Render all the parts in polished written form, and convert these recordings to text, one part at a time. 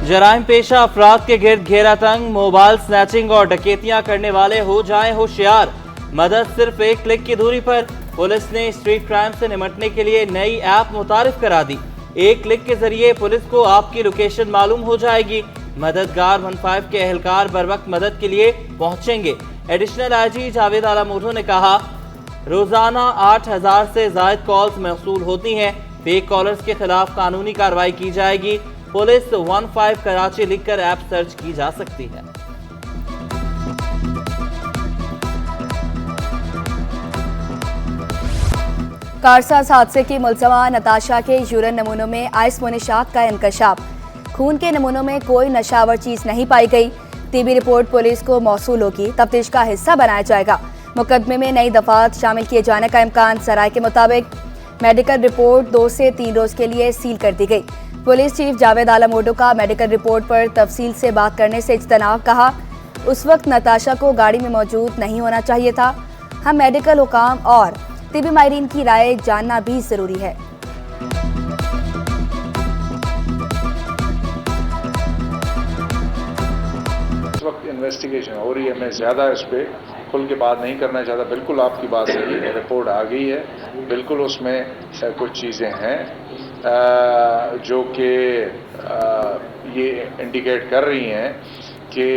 जराइम पेशा अफराद के गिर्द घेरा तंग, मोबाइल स्नैचिंग और डकैतियां करने वाले हो जाएं होशियार। मदद सिर्फ एक क्लिक की दूरी पर। पुलिस ने स्ट्रीट क्राइम से निपटने के लिए नई ऐप मुतारिफ करा दी। एक क्लिक के जरिए पुलिस को आपकी लोकेशन मालूम हो जाएगी। मददगार 15 के एहलकार बर वक्त मदद के लिए पहुंचेंगे। एडिशनल आईजी जावेद आला मोटो ने कहा, रोजाना 8000 से ज्यादा कॉल्स मौसूल होती हैं। फेक कॉलर्स के खिलाफ कानूनी कार्रवाई की जाएगी। पुलिस 15 कराची लिखकर ऐप सर्च की जा सकती है। कारसाज हादसे की मुलजमा नताशा के यूरिन नमूनों में आइस मुनिशात का इंकशाफ। खून के नमूनों में कोई नशावर चीज नहीं पाई गई। टीबी रिपोर्ट पुलिस को मौसूल होगी, तफ्तीश का हिस्सा बनाया जाएगा। मुकदमे में नई दफात शामिल किए जाने का इम्कान। सराय के मुताबिक मेडिकल रिपोर्ट 2 से 3 रोज के लिए सील कर दी गई। पुलिस चीफ जावेद आला मोटो का मेडिकल रिपोर्ट पर तफसील से बात करने से इज्तनाब। कहा, उस वक्त नताशा को गाड़ी में मौजूद नहीं होना चाहिए था। हम मेडिकल हुकाम और तिबी माहिरीन की राय जानना भी जरूरी है। इस वक्त इन्वेस्टिगेशन हो रही है, मैं ज़्यादा इस पर खुल के बात नहीं करना चाहता। बिल्कुल आपकी बात सही है, रिपोर्ट आ गई है, बिल्कुल उसमें कुछ चीज़ें हैं जो कि ये इंडिकेट कर रही हैं कि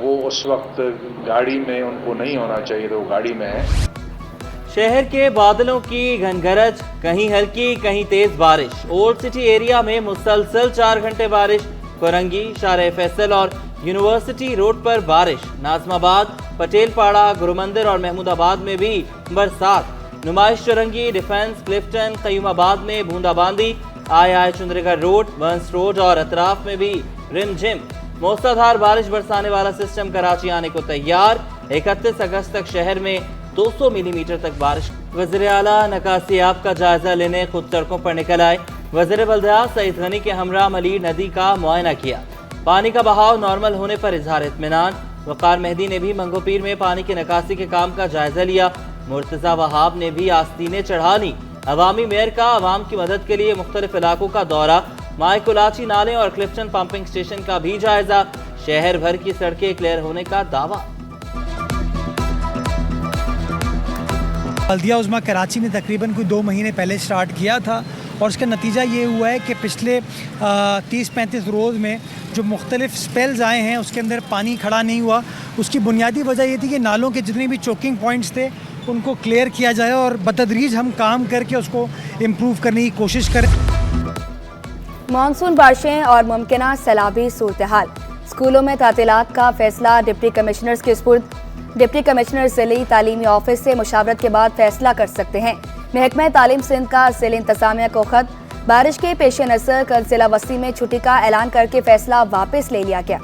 वो उस वक्त गाड़ी में उनको नहीं होना चाहिए, तो वो गाड़ी में है। शहर के बादलों की घनगरज, कहीं हल्की कहीं तेज बारिश। ओल्ड सिटी एरिया में मुसलसल 4 घंटे बारिश। कोरंगी, शारे फैसल और यूनिवर्सिटी रोड पर बारिश। नाजमाबाद, पटेलपाड़ा, गुरुमंदिर और महमूदाबाद में भी बरसात। नुमाइश चौरंगी, डिफेंस, क्लिफ्टन, कयूमाबाद में बूंदाबांदी। आय चुंदरीगढ़ रोड, बंस रोड और अतराफ में भी रिमझिम। मूसलाधार बारिश बरसाने वाला सिस्टम कराची आने को तैयार। 31 अगस्त तक शहर में 200 मिलीमीटर तक बारिश। वज़ीर आला नकासियाब का जायजा लेने खुद सड़कों पर निकल आए। वज़ीर बल्दियात सईद गनी के हमरा मलीर नदी का मुआयना किया। पानी का बहाव नॉर्मल होने पर इजहार इत्मीनान। वकार मेहदी ने भी मंगोपीर में पानी की निकासी के काम का जायजा लिया। मुर्तजा वहाब ने भी आस्तीनें चढ़ा ली। अवामी मेयर का अवाम की मदद के लिए मुख्तलिफ इलाकों का दौरा। मायकुलाची नाले और क्लिफ्टन पंपिंग स्टेशन का भी जायजा। शहर भर की सड़कें क्लियर होने का दावा। बल्दिया उज़्मा कराची ने तकरीबन कोई 2 महीने पहले स्टार्ट किया था और उसका नतीजा ये हुआ है कि पिछले 30-35 रोज़ में जो मुख्तलिफ स्पेल्स आए हैं उसके अंदर पानी खड़ा नहीं हुआ। उसकी बुनियादी वजह ये थी कि नालों के जितने भी चोकिंग पॉइंट्स थे उनको क्लियर किया जाए और बतदरीज हम काम करके उसको इम्प्रूव करने की कोशिश करें। मानसून बारिशें और मुमकिना सैलाबी सूरत हाल। स्कूलों में तातीलात का फैसला डिप्टी कमिश्नर्स के सुपुर्द। डिप्टी कमिश्नर ज़िली तालीमी ऑफिस से मुशावरत के बाद फैसला कर सकते हैं। महकमा तालीम सिंध का ज़िला इंतज़ामिया को खत। बारिश के पेश नज़र कल ज़िला वसी में छुट्टी का ऐलान करके फैसला वापस ले लिया गया।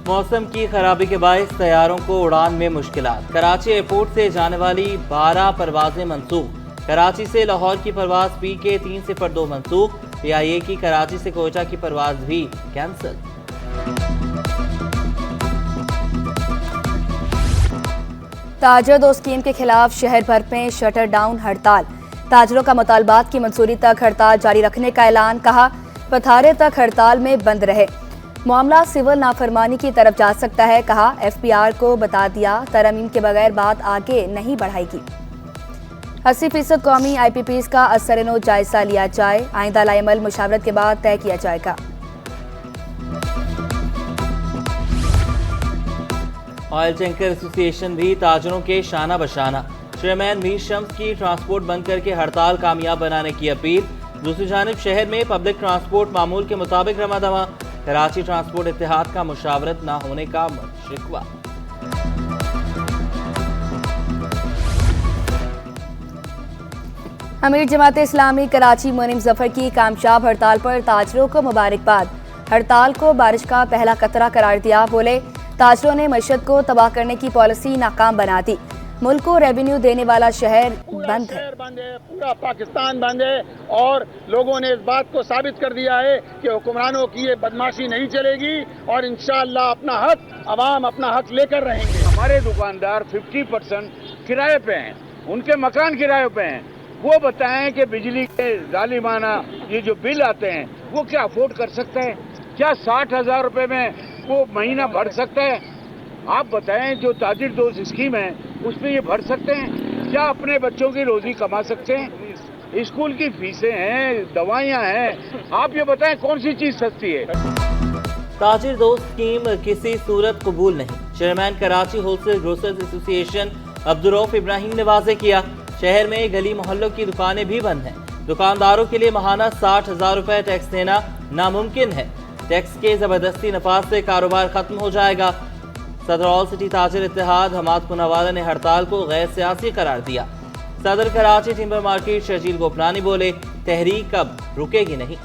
मौसम की खराबी के बायस तैयारों को उड़ान में मुश्किलात। कराची एयरपोर्ट से जाने वाली 12 परवाजें मंसूख। कराची से लाहौर की परवाज PK 302 मंसूख। PIA की कराची से कोयटा की परवाज भी कैंसिल। ताजर दो स्कीम के खिलाफ शहर भर में शटर डाउन हड़ताल। ताजरों का मुतालबात की मंजूरी तक हड़ताल जारी रखने का ऐलान। कहा, पथारे तक हड़ताल में बंद रहे। मामला सिविल नाफरमानी की तरफ जा सकता है। कहा, FPR को बता दिया, तरमीम के बगैर बात आगे नहीं बढ़ाएगी। 80% कौमी IPPs का असर-ए-नो जायजा लिया जाए। आइंदा लाइमल मुशावरत के बाद तय किया जाएगा। ऑयल टैंकर एसोसिएशन भी ताजरों के शाना बशाना। चेयरमैन मीर शम्स की ट्रांसपोर्ट बंद करके हड़ताल कामयाब बनाने की अपील। दूसरी जानिब शहर में पब्लिक ट्रांसपोर्ट मामूल के मुताबिक रमा दमा। कराची ट्रांसपोर्ट इत्तेहाद का मुशावरत न होने का शिकवा। अमीर जमात इस्लामी कराची मुनीम जफर की कामयाब हड़ताल पर ताजरों को मुबारकबाद। हड़ताल को बारिश का पहला कतरा करार दिया। बोले, ताजरों ने मईशत को तबाह करने की पॉलिसी नाकाम बना दी। मुल्क को रेवेन्यू देने वाला शहर बंद है। पूरा पाकिस्तान बंद है और लोगों ने इस बात को साबित कर दिया है कि हुक्मरानों की ये बदमाशी नहीं चलेगी और इंशाअल्लाह अपना हक, अवाम अपना हक लेकर रहेंगे। हमारे दुकानदार 50% किराए पे हैं, उनके मकान किराए पे हैं। वो बताएं कि बिजली के जालिमाना ये जो बिल आते हैं वो क्या अफोर्ड कर सकता है? क्या 60,000 रुपए में वो महीना भर सकता है? आप बताएं, जो ताजिर दोस्त स्कीम है उसमें ये भर सकते हैं? क्या अपने बच्चों की रोजी कमा सकते हैं? स्कूल की फीसें हैं, दवाइयाँ हैं, आप ये बताएं कौन सी चीज सस्ती है? ताजिर दोस्त स्कीम किसी सूरत कबूल नहीं। Chairman Karachi wholesale grocers association Abdurrauf Ibrahim ने वाजे किया, शहर में गली मोहल्लों की दुकानें भी बंद हैं। दुकानदारों के लिए माहाना 60,000 रुपए टैक्स देना नामुमकिन है। टैक्स के जबरदस्ती नफाज से कारोबार खत्म हो जाएगा। सदर ऑल सिटी ताजिर इत्तेहाद हमाद पुनावाला ने हड़ताल को गैर सियासी करार दिया। सदर कराची टिम्बर मार्केट शर्जील गोपनानी बोले, तहरीक अब रुकेगी नहीं।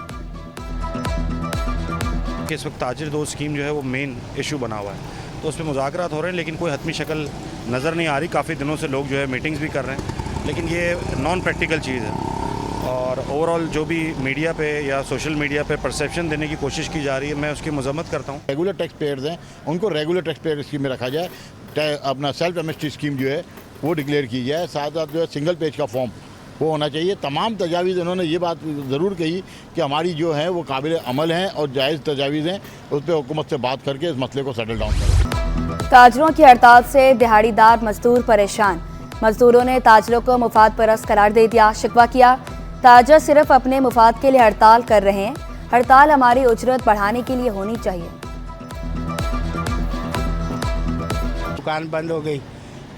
इस वक्त ताजिर दोस्त स्कीम जो है वो मेन इशू बना हुआ है, तो उस पर मुज़ाकरात हो रहे हैं, लेकिन कोई हतमी शक्ल नज़र नहीं आ रही। काफ़ी दिनों से लोग जो है मीटिंग्स भी कर रहे हैं, लेकिन ये नॉन प्रैक्टिकल चीज़ है। और ओवरऑल जो भी मीडिया पे या सोशल मीडिया पे परसेप्शन देने की कोशिश की जा रही है, मैं उसकी मजम्मत करता हूँ। रेगुलर टैक्स पेयर्स हैं, उनको रेगुलर टैक्स पेयर स्कीम में रखा जाए। अपना सेल्फ एमएसटी स्कीम जो है वो डिक्लेयर की जाए। साथ साथ जो है सिंगल पेज का फॉर्म वो होना चाहिए। तमाम तजावीज़ उन्होंने ये बात ज़रूर कही कि हमारी जो है वो काबिल अमल हैं और जायज़ तजावीज़ हैं, उस पर हुकूमत से बात करके इस मसले को सेटल डाउन करें। ताजरों की हड़ताल से दिहाड़ीदार मजदूर परेशान। मजदूरों ने ताजरों को मुफाद परस्त करार दे दिया। शिकवा किया, ताजर सिर्फ अपने मुफाद के लिए हड़ताल कर रहे हैं। हड़ताल हमारी उजरत बढ़ाने के लिए होनी चाहिए। दुकान बंद हो गई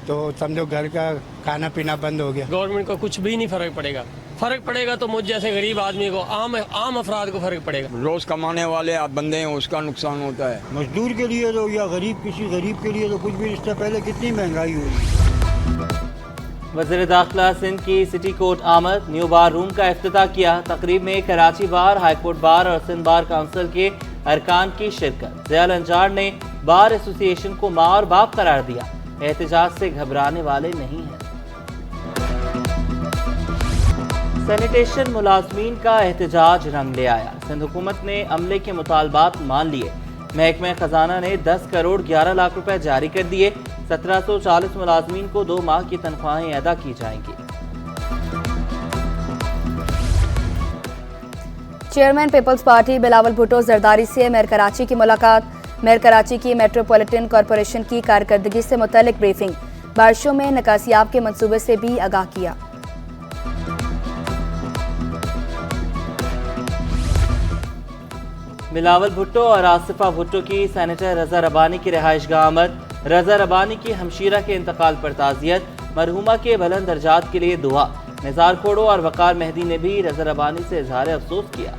तो समझो घर का खाना पीना बंद हो गया। गवर्नमेंट को कुछ भी नहीं फर्क पड़ेगा। फर्क पड़ेगा तो मुझ जैसे गरीब आदमी को, आम अफराद को फर्क पड़ेगा। रोज कमाने वाले आप बंदे हैं, उसका नुकसान होता है। मजदूर के लिए तो या गरीब, किसी गरीब के लिए तो कुछ भी। इससे पहले कितनी महंगाई हुई। वज़ीर दाखिला सिंध की सिटी कोर्ट आमद, न्यू बार रूम का इफ्तिताह किया। तकरीब में कराची बार, हाई कोर्ट बार और सिंध बार काउंसिल के अरकान की शिरकत। ज़ियाल अंजार ने बार एसोसिएशन को माँ और बाप करार दिया। एहतजाज से घबराने वाले नहीं हैं। सैनिटेशन मुलाजमीन का एहतजाज रंग ले आया। सिंध हुकूमत ने अमले के मुतालबात मान लिए। महकमा खजाना ने 10 करोड़ 11 लाख रुपए जारी कर दिए। 1740 मुलाजमीन को 2 माह की तनख्वाहें अदा की जाएंगी। Chairman Peoples Party Bilawal Bhutto Zardari से मेयर कराची की मुलाकात। मेयर कराची की मेट्रोपॉलिटन कॉरपोरेशन की कारकर्दगी से मुतल्लिक ब्रीफिंग। बारिशों में निकासियाब के मंसूबे से भी आगाह किया। बिलावल भुट्टो और आसिफा भुट्टो की सेनेटर रजा रबानी की रिहाइशगाह आमद। रजा रबानी की हमशीरा के इंतकाल पर ताज़ियत। मरहुमा के बुलंद दर्जात के लिए दुआ। निज़ार खोड़ो और वकार मेहदी ने भी रजा रबानी से इजहार अफसोस किया।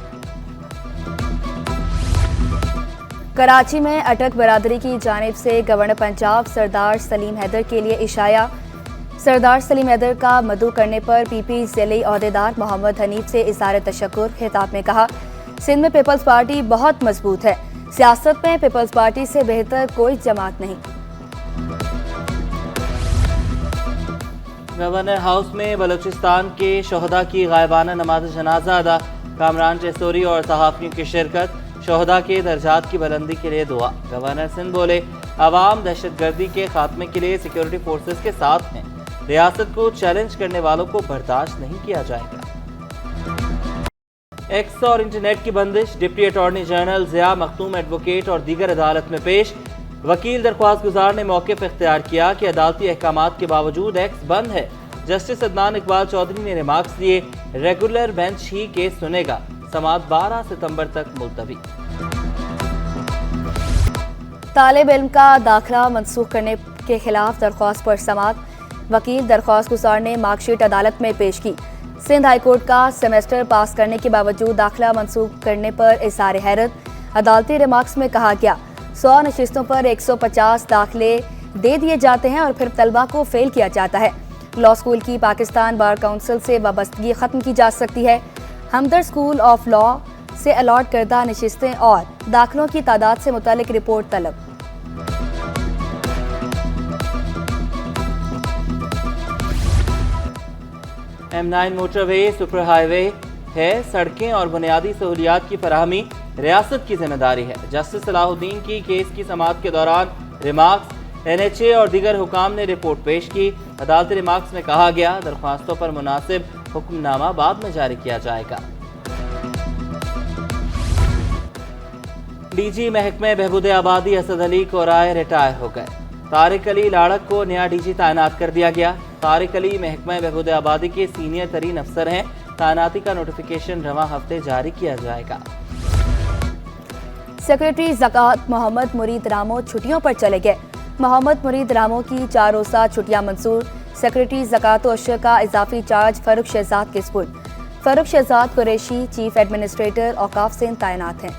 कराची में अटक बरादरी की जानिब से गवर्नर पंजाब सरदार सलीम हैदर के लिए इशाया। सरदार सलीम हैदर का मदऊ करने पर पीपी ज़िली ओहदेदार मोहम्मद हनीफ से इज़हार तशक्कुर। खिताब में कहा, सिंध में पीपल्स पार्टी बहुत मजबूत है। सियासत में पीपल्स पार्टी से बेहतर कोई जमात नहीं। गवर्नर हाउस में बलूचिस्तान के शोहदा की गायबाना नमाज जनाजा अदा। कामरान टेसोरी और सहाफ़ियों की शिरकत। शोहदा के दर्जात की बुलंदी के लिए दुआ। गवर्नर सिंध बोले, अवाम दहशतगर्दी के खात्मे के लिए सिक्योरिटी फोर्सेस के साथ हैं। रियासत को चैलेंज करने वालों को बर्दाश्त नहीं किया जाएगा। एक्स और इंटरनेट की बंदिश। Deputy attorney general Zia Makhdoom advocate और दीगर अदालत में पेश। वकील दरख्वास्त गुजार ने मौक़िफ़ इख्तियार किया कि अदालती अहकामात के बावजूद एक्स बंद है। जस्टिस अदनान इकबाल चौधरी ने रिमार्क्स दिए, रेगुलर बेंच ही केस सुनेगा। समाअत 12 सितंबर तक मुलतवी। तालिब इल्म का दाखिला मनसूख करने के खिलाफ दरख्वास्त पर समाअत। वकील दरख्वास्त गुजार ने मार्कशीट अदालत में पेश की। सिंध हाई कोर्ट का सेमेस्टर पास करने के बावजूद दाखिला मनसूख करने पर इज़हार हैरत। अदालती रिमार्क्स में कहा गया, 100 नशिस्तों पर 150 दाखिले दे दिए जाते हैं और फिर तलबा को फेल किया जाता है। लॉ स्कूल की पाकिस्तान बार काउंसिल से वाबस्तगी खत्म की जा सकती है। हमदर्द स्कूल ऑफ लॉ से अलॉट करदा नशिस्तें और दाखिलों की तादाद से मुतालिक रिपोर्ट तलब। M9 मोटरवे सुपर हाईवे है। सड़कें और बुनियादी सहूलियात की फराहमी रियासत की जिम्मेदारी है। जस्टिस सलाहुद्दीन की केस की समाअत के दौरान रिमार्क्स। NHA और दीगर हुकाम ने रिपोर्ट पेश की। अदालती रिमार्क्स में कहा गया, दरख्वास्तों पर मुनासिब हुक्मनामा बाद में जारी किया जाएगा। डीजी महकमे बहबूद आबादी असद अली कोराय रिटायर हो गए। तारिक अली लाड़क को नया डीजी तैनात कर दिया गया। तारिक अली महकमे बहबूद आबादी के सीनियर तरीन अफसर हैं। तैनाती का नोटिफिकेशन रवां हफ्ते जारी किया जाएगा। सेक्रेटरी ज़कात मोहम्मद मुरीद रामो छुट्टियों पर चले गए। मोहम्मद मुरीद रामो की 4 रोज़ा छुट्टियां मंसूर। सेक्रेटरी ज़कात व अशर का इजाफी चार्ज फरूख शहजाद के स्पुर्द। फरूख शहजाद कुरैशी चीफ एडमिनिस्ट्रेटर औकाफ से तैनात हैं।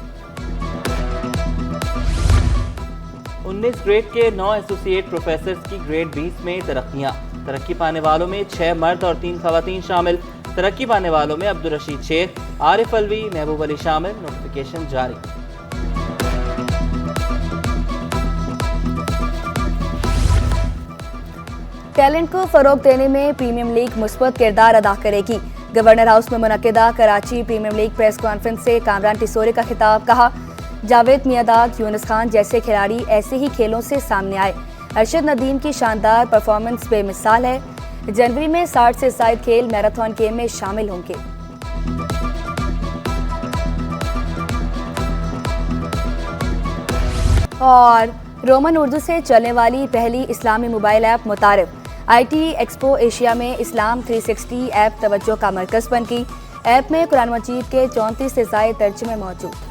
19 ग्रेड के 9 एसोसिएट प्रोफेसर्स की ग्रेड 20 में तरक्कियां। तरक्की पाने वालों में 6 मर्द और 3 खवातीन शामिल। तरक्की पाने वालों में अब्दुल रशीद शेख, आरिफ अलवी, महबूब अली शामिल। नोटिफिकेशन जारी। टैलेंट को फरोग देने में प्रीमियम लीग मुस्बत किरदार अदा करेगी। गवर्नर हाउस में मुनक्किदा Karachi premier league press conference से कामरान टिसोरे का खिताब। कहा, जावेद मियादाद, यूनुस खान जैसे खिलाड़ी ऐसे ही खेलों से सामने आए। अरशद नदीम की शानदार परफॉर्मेंस बेमिसाल है। जनवरी में 60 से ज़ायद खेल मैराथन गेम में शामिल होंगे। और रोमन उर्दू से चलने वाली पहली इस्लामी mobile app Mutarif. IT expo Asia में इस्लाम 360 ऐप तवज्जो का मरकज़ बन गई। ऐप में कुरान मजीद के 34 से ज़ायद तर्जुमे मौजूद।